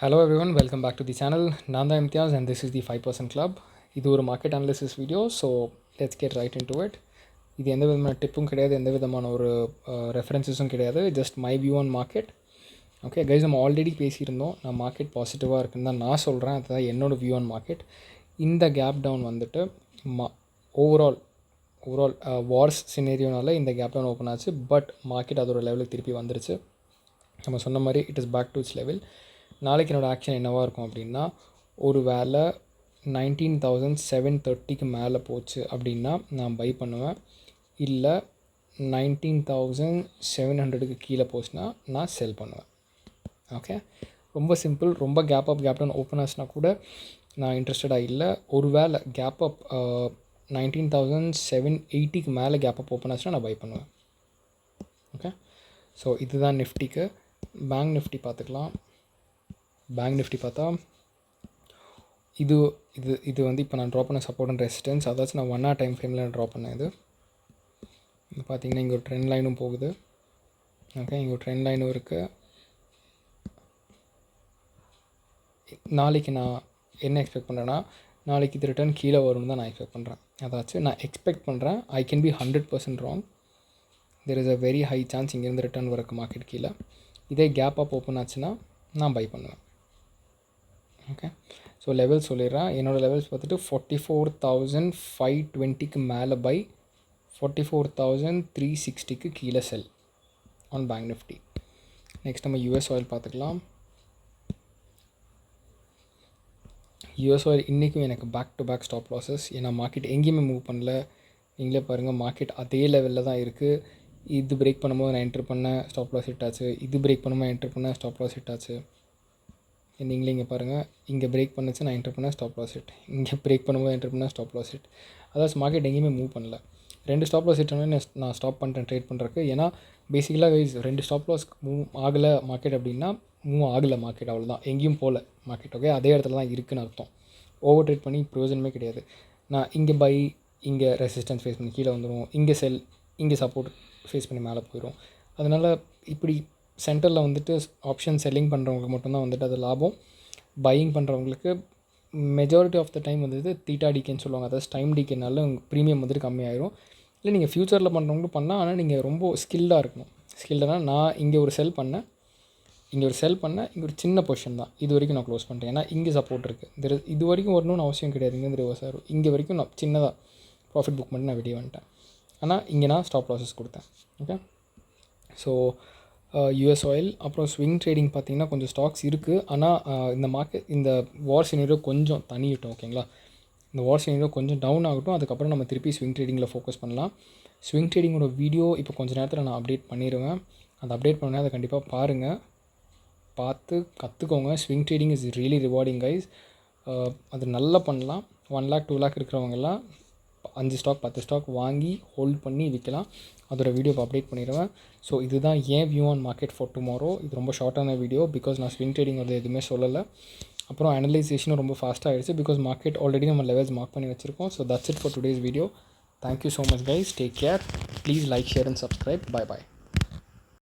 Hello everyone, welcome back to the channel. Nanda Imtiaz and this is the 5% Club. இது ஒரு market analysis video, so let's get right into it. இது எந்த விதமான டிப்பும் கிடையாது, எந்த விதமான ஒரு ரெஃபரன்ஸஸும் கிடையாது, just my view on market. Okay guys, நம்ம ஆல்ரெடி பேசியிருந்தோம், நான் மார்க்கெட் பாசிட்டிவாக இருக்குன்னு தான் நான் சொல்கிறேன். அதுதான் என்னோட வியூ ஆன் மார்க்கெட். இந்த கேப் டவுன் வந்துட்டு ஓவரால் வார்ஸ் சினேரியோனால இந்த கேப் டவுன் ஓப்பன் ஆச்சு. பட் மார்க்கெட் அதோட லெவலுக்கு திருப்பி வந்துருச்சு. நம்ம சொன்ன மாதிரி it is back to its level. நாளைக்கு என்னோடய ஆக்ஷன் என்னவாக இருக்கும் அப்படின்னா, ஒரு வேளை 19,730க்கு மேலே போச்சு அப்படின்னா நான் பை பண்ணுவேன். இல்லை 19,700க்கு கீழே போச்சுன்னா நான் செல் பண்ணுவேன். ஓகே, ரொம்ப சிம்பிள். ரொம்ப கேப் டவுன் ஓப்பன் ஆச்சுன்னா கூட நான் இன்ட்ரெஸ்டடாக இல்லை. ஒரு வேளை கேப் அப் 19,780க்கு மேலே கேப் அப் ஓப்பன் ஆச்சுன்னா நான் பை பண்ணுவேன். ஓகே, ஸோ இதுதான் நிஃப்டிக்கு. பேங்க் நிஃப்டி பார்த்துக்கலாம். பேங்க் நிஃப்டி பார்த்தா இது இது இது வந்து இப்போ நான் ட்ரா பண்ண சப்போர்ட் அண்ட் ரெசிஸ்டன்ஸ், அதாச்சும் நான் 1 hour டைம் ஃப்ரேமில் நான் ட்ரா பண்ணேன். இது பார்த்தீங்கன்னா இங்கே ஒரு ட்ரெண்ட் லைனும் போகுது. ஓகே, இங்கே ஒரு ட்ரெண்ட் லைனும் இருக்குது. நாளைக்கு நான் என்ன எக்ஸ்பெக்ட் பண்ணுறேன்னா, நாளைக்கு இது ரிட்டர்ன் கீழே வரும்னு தான் நான் எக்ஸ்பெக்ட் பண்ணுறேன். அதாச்சும் நான் எக்ஸ்பெக்ட் பண்ணுறேன். I can be 100% wrong. There is a very high chance இங்கேருந்து ரிட்டர்ன் வரக்கு மார்க்கெட் கீழே. இதே கேப் அப் ஓப்பன் ஆச்சுன்னா நான் பை பண்ணுவேன். ஓகே, ஸோ லெவல்ஸ் சொல்லிடுறேன். என்னோடய லெவல்ஸ் பார்த்துட்டு 44,520க்கு மேலே பை, 44,360க்கு கீழே sell on bank Nifty. Next நம்ம யூஎஸ் ஆயில் பார்த்துக்கலாம். யூஎஸ் ஆயில் இன்றைக்கும் எனக்கு back to back stop losses. ஏன்னா மார்க்கெட் எங்கேயுமே மூவ் பண்ணல. நீங்களே பாருங்கள், மார்க்கெட் அதே லெவலில் தான் இருக்குது. இது பிரேக் பண்ணும்போது நான் என்ட்ரு பண்ணேன், ஸ்டாப் லாஸ் ஹிட் ஆச்சு. இது பிரேக் பண்ணும்போது என்ட்ரு பண்ணேன், ஸ்டாப் லாஸ் ஹிட் ஆச்சு. நீங்களே இங்கே பாருங்கள், இங்கே பிரேக் பண்ணிச்சு, நான் என்ட்ரு பண்ணேன், ஸ்டாப் லாஸ் ஹிட். இங்கே பிரேக் பண்ணும்போது என்ட்ரு பண்ணேன், ஸ்டாப் லாஸ் ஹிட். அதாவது மார்க்கெட் எங்கேயுமே மூவ் பண்ணல. 2 ஸ்டாப் லாஸ் ஹிட் ஆனால் நான் ஸ்டாப் பண்ணிட்டேன் ட்ரேட் பண்ணுறதுக்கு. ஏன்னா பேசிக்கலாக 2 ஸ்டாப் லாஸ் மூவ் ஆகலை மார்க்கெட் அப்படின்னா மூவ் ஆகலை மார்க்கெட், அவ்வளோதான். எங்கேயும் போகல மார்க்கெட். ஓகே, அதே இடத்துல தான் இருக்குதுன்னு அர்த்தம். ஓவர் ட்ரேட் பண்ணி பிரயோஜனமே கிடையாது. நான் இங்கே பை, இங்கே ரெசிஸ்டன்ஸ் ஃபேஸ் பண்ணி கீழே வந்துடும், இங்கே செல், இங்கே சப்போர்ட் ஃபேஸ் பண்ணி மேலே போயிடும். அதனால் இப்படி சென்டரில் வந்துட்டு ஆப்ஷன் செல்லிங் பண்ணுறவங்களுக்கு மட்டும்தான் வந்துட்டு அது லாபம். பையிங் பண்ணுறவங்களுக்கு மெஜாரிட்டி ஆஃப் த டைம் வந்துட்டு தீட்டா டிகேன்னு சொல்லுவாங்க. அதாவது டைம் டிகேனால உங்கள் ப்ரீமியம் வந்துட்டு கம்மியாயிரும். இல்லை நீங்கள் ஃப்யூச்சரில் பண்ணுறவங்களும் பண்ணலாம். ஆனால் நீங்கள் ரொம்ப ஸ்கில்டாக இருக்கணும். ஸ்கில்டானா நான் இங்கே ஒரு செல் பண்ணேன், இங்கே ஒரு சின்ன பொசிஷன் தான் இது வரைக்கும் நான் க்ளோஸ் பண்ணிட்டேன். ஏன்னா இங்கே சப்போர்ட் இருக்குது. இது வரைக்கும் வரணும்னு அவசியம் கிடையாது. இங்கேருந்து ரிவர்ஸ் ஆகும். இங்கே வரைக்கும் நான் சின்னதாக ப்ராஃபிட் புக் பண்ணி நான் வெளியே வந்துட்டேன். ஆனால் இங்கே நான் ஸ்டாப் லாஸஸ் கொடுத்தேன். Okay, so US oil. அப்புறம் ஸ்விங் ட்ரேடிங் பார்த்திங்கன்னா கொஞ்சம் ஸ்டாக்ஸ் இருக்குது. ஆனால் இந்த மார்க்கெட் இந்த வார் சினரியோ கொஞ்சம் தனியிட்டோம். ஓகேங்களா, இந்த வார் சினரியோ கொஞ்சம் டவுன் ஆகட்டும். அதுக்கப்புறம் நம்ம திருப்பி ஸ்விங் ட்ரேடிங்கில் ஃபோக்கஸ் பண்ணலாம். ஸ்விங் ட்ரேடிங்கோட வீடியோ இப்போ கொஞ்சம் நேரத்தில் நான் அப்டேட் பண்ணிடுவேன். அந்த அப்டேட் பண்ணால் அதை கண்டிப்பாக பாருங்கள், பார்த்து கற்றுக்கோங்க. Swing trading is really rewarding guys. அது நல்லா பண்ணலாம். 1 lakh 2 lakh இருக்கிறவங்கெல்லாம் 5 ஸ்டாக் 10 ஸ்டாக் வாங்கி ஹோல்ட் பண்ணி விற்கலாம். அதோட வீடியோ இப்போ அப்டேட் பண்ணிடுவேன். ஸோ இதுதான் ஏன் view on market for tomorrow. இது ரொம்ப ஷார்ட்டான வீடியோ, பிகாஸ் நான் ஸ்விங் ட்ரேடிங் வந்து எதுவுமே சொல்லலை. அப்புறம் அனலைசேஷனும் ரொம்ப ஃபாஸ்ட்டாக ஆகிடுச்சு, பிகாஸ் மார்க்கெட் ஆல்ரெடி நம்ம லெவல்ஸ் மார்க் பண்ணி வச்சுருக்கோம். So that's it for today's video. Thank you so much guys. Take care. Please like, share and subscribe. By.